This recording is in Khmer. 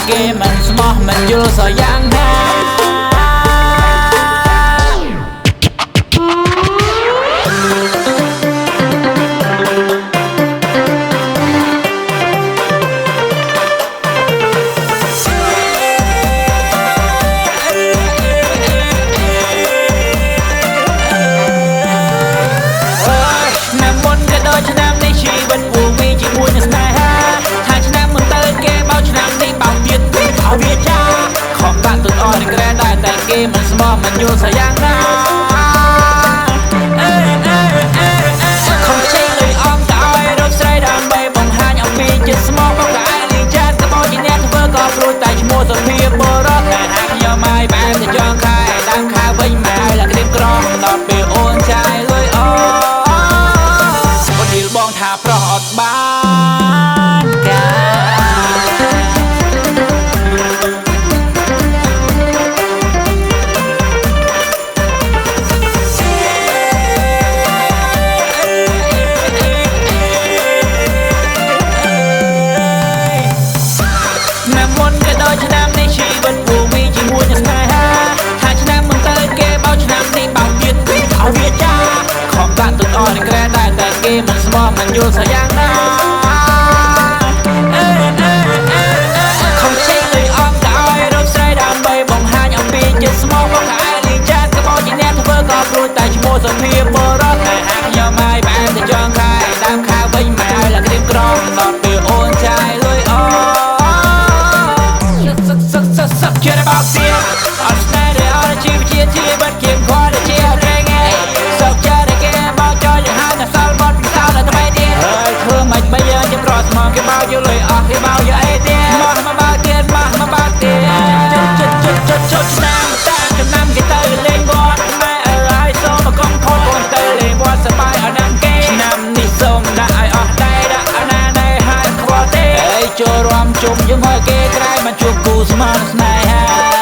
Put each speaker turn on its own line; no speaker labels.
គេមិនស្មោះមិនយល់សោះយ៉ាងណាឆ្នាំនេះជីវិតពូមីជាមួយនឹងស្នេហាថាឆ្នាំមុនទៅគេបោកឆ្នាំនេះបោកទៀតគេបោកវាចាខំដាក់ទឹកអស់នឹងក្រែដែរតែគេមិនស្មោះមិនយល់សោះយ៉ាងណាខំជិះលុយអមទៅឲ្យរកស្រីដើម្បីបង្ហាញអំពីចិត្តស្មោះមកក៏ឯងលីចាត់ក៏បោកជាអ្នកធ្វើក៏ព្រួយតែឈ្មោះសុភាបរោះតែហាក់ខ្ញុំឲ្យបែបទៅចង់ខែដើមខែវិញមកឲ្យលាក់ក្រៀមក្រំដល់ពេលអូនចាយលុយអបងថាប្រោះអត់បានណាមុនក៏ដល់ឆ្នាំនេះជីវិតពូមីជាមួយនឹងស្នេហាថាឆ្នាំមុនទៅគេបោកឆ្នាំនេះបោកទៀតគេឲ្យវាចាខំដាក់ទឹកអស់នឹងក្រែដែរតែគេមិនស្មោះមិនយល់សោះយ៉ាងណាខំជិះលុយអមទៅឲ្យរកស្រីដើម្បីបង្ហាញអំពីចិត្តស្មោះមកឯងលីចាត់ក៏បោកជាអ្នកធ្វើក៏ព្រួយតែឈ្មោះសុភាបរោះតែហាក់ខ្ញុំឲ្យបែបទៅចង់ខែដើមខែវិញមកឲ្យលាក់ក្រៀមក្រំដល់ពេលអូនចាយលុយសឹកជារបស់ទៀតអត់ស្នេហ៍ដែលអត់ជីវជាតិបាត់គៀមខត់ជារែងឯងសឹកជាតែគេបោកចោលយ៉ាងហើយតែសល់បាត់ពីសល់តែថ្មីទៀតហើយធ្វើមិនបីយើងជាប្រស្មងគេបោកយកលុយអស់គេបោកយកអីទៀតមកបោកទៀតមកបោកទៀតចុចឆ្នាំតាចំណាំគេទៅលេងវត្តម៉ែអើយសូមមកកុំខូចអូនទៅលេងវត្តសប្បាយឲ្យណាំគេឆ្នាំនេះសូមដាក់ឲ្យអស់ដៃដាក់អណាណៃហើយខ្វល់ទេចូលរួមជុំជាមួយគេក្រែងមកជួបគូស្មានស្នេហា